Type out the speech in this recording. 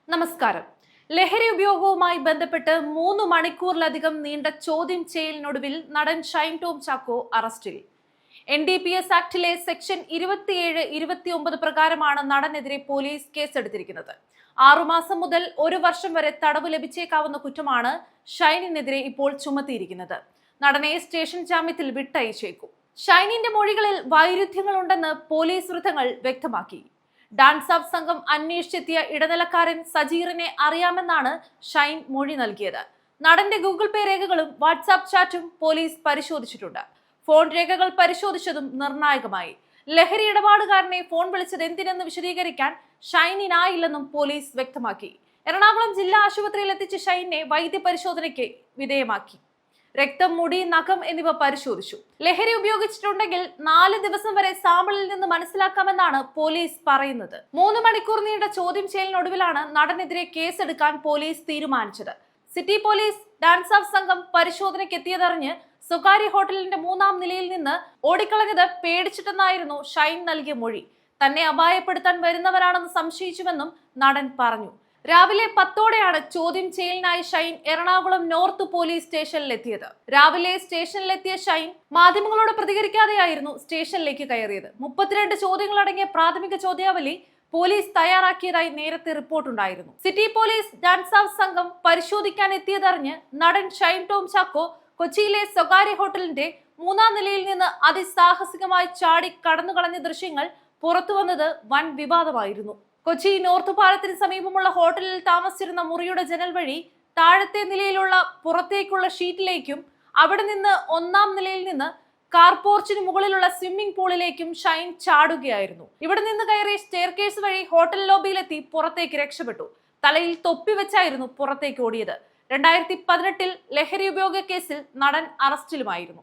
നമസ്കാരം. ലഹരി ഉപയോഗവുമായി ബന്ധപ്പെട്ട് 3 മണിക്കൂറിലധികം നീണ്ട ചോദ്യം ചെയ്യലിനൊടുവിൽ നടൻ ഷൈൻ ടോം ചാക്കോ അറസ്റ്റിൽ. NDPS ആക്ടിലെ സെക്ഷൻ 27, 29 പ്രകാരമാണ് നടനെതിരെ പോലീസ് കേസെടുത്തിരിക്കുന്നത്. 6 മാസം മുതൽ 1 വർഷം വരെ തടവ് ലഭിച്ചേക്കാവുന്ന കുറ്റമാണ് ഷൈനിനെതിരെ ഇപ്പോൾ ചുമത്തിയിരിക്കുന്നത്. നടനെ സ്റ്റേഷൻ ജാമ്യത്തിൽ വിട്ടയച്ചേക്കും. ഷൈനിന്റെ മൊഴികളിൽ വൈരുദ്ധ്യങ്ങളുണ്ടെന്ന് പോലീസ് വൃത്തങ്ങൾ വ്യക്തമാക്കി. ഡാൻസ് ഓഫ് സംഘം അന്വേഷിച്ചെത്തിയ ഇടനിലക്കാരൻ സജീറിനെ അറിയാമെന്നാണ് ഷൈൻ മൊഴി നൽകിയത്. നടന്റെ ഗൂഗിൾ പേ രേഖകളും വാട്സാപ്പ് ചാറ്റും പോലീസ് പരിശോധിച്ചിട്ടുണ്ട്. ഫോൺ രേഖകൾ പരിശോധിച്ചതും നിർണായകമായി. ലഹരി ഇടപാടുകാരനെ ഫോൺ വിളിച്ചത് എന്തിനെന്ന് വിശദീകരിക്കാൻ ഷൈനിനായില്ലെന്നും പോലീസ് വ്യക്തമാക്കി. എറണാകുളം ജില്ലാ ആശുപത്രിയിൽ എത്തിച്ച ഷൈനെ വൈദ്യപരിശോധനയ്ക്ക് വിധേയമാക്കി. രക്തം, മുടി, നഖം എന്നിവ പരിശോധിച്ചു. ലഹരി ഉപയോഗിച്ചിട്ടുണ്ടെങ്കിൽ 4 ദിവസം വരെ സാമ്പിളിൽ നിന്ന് മനസ്സിലാക്കാമെന്നാണ് പോലീസ് പറയുന്നത്. 3 മണിക്കൂർ നീണ്ട ചോദ്യം ചെയ്യലിനൊടുവിലാണ് നടനെതിരെ കേസെടുക്കാൻ പോലീസ് തീരുമാനിച്ചത്. സിറ്റി പോലീസ് ഡാൻസ് ഓഫ് സംഘം പരിശോധനയ്ക്ക് എത്തിയതറിഞ്ഞ് സ്വകാര്യ ഹോട്ടലിന്റെ 3-ാം നിലയിൽ നിന്ന് ഓടിക്കളഞ്ഞത് പേടിച്ചിട്ടെന്നായിരുന്നു ഷൈൻ നൽകിയ മൊഴി. തന്നെ അപായപ്പെടുത്താൻ വരുന്നവരാണെന്ന് സംശയിച്ചുവെന്നും നടൻ പറഞ്ഞു. രാവിലെ 10ഓടെയാണ് ചോദ്യം ചെയ്യലിനായി ഷൈൻ എറണാകുളം നോർത്ത് പോലീസ് സ്റ്റേഷനിലെത്തിയത്. രാവിലെ സ്റ്റേഷനിലെത്തിയ ഷൈൻ മാധ്യമങ്ങളോട് പ്രതികരിക്കാതെയായിരുന്നു സ്റ്റേഷനിലേക്ക് കയറിയത്. 32 ചോദ്യങ്ങളടങ്ങിയ പ്രാഥമിക ചോദ്യാവലി പോലീസ് തയ്യാറാക്കിയതായി നേരത്തെ റിപ്പോർട്ടുണ്ടായിരുന്നു. സിറ്റി പോലീസ് ഡാൻസ് ഓഫ് സംഘം പരിശോധിക്കാൻ എത്തിയതറിഞ്ഞ് നടൻ ഷൈൻ ടോം ചാക്കോ കൊച്ചിയിലെ സ്വകാര്യ ഹോട്ടലിന്റെ 3-ാം നിലയിൽ നിന്ന് അതിസാഹസികമായി ചാടി കടന്നുകളഞ്ഞ ദൃശ്യങ്ങൾ പുറത്തുവന്നത് വൻ വിവാദമായിരുന്നു. കൊച്ചി നോർത്ത് പാലത്തിന് സമീപമുള്ള ഹോട്ടലിൽ താമസിച്ചിരുന്ന മുറിയുടെ ജനൽ വഴി താഴത്തെ നിലയിലുള്ള പുറത്തേക്കുള്ള ഷീറ്റിലേക്കും അവിടെ നിന്ന് 1-ാം നിലയിൽ നിന്ന് കാർപോർച്ചിന് മുകളിലുള്ള സ്വിമ്മിംഗ് പൂളിലേക്കും ഷൈൻ ചാടുകയായിരുന്നു. ഇവിടെ നിന്ന് കയറി സ്റ്റെയർകേസ് വഴി ഹോട്ടൽ ലോബിയിലെത്തി പുറത്തേക്ക് രക്ഷപ്പെട്ടു. തലയിൽ തൊപ്പി വെച്ചായിരുന്നു പുറത്തേക്ക് ഓടിയത്. 2018 ലഹരി ഉപയോഗ കേസിൽ നടൻ അറസ്റ്റിലുമായിരുന്നു.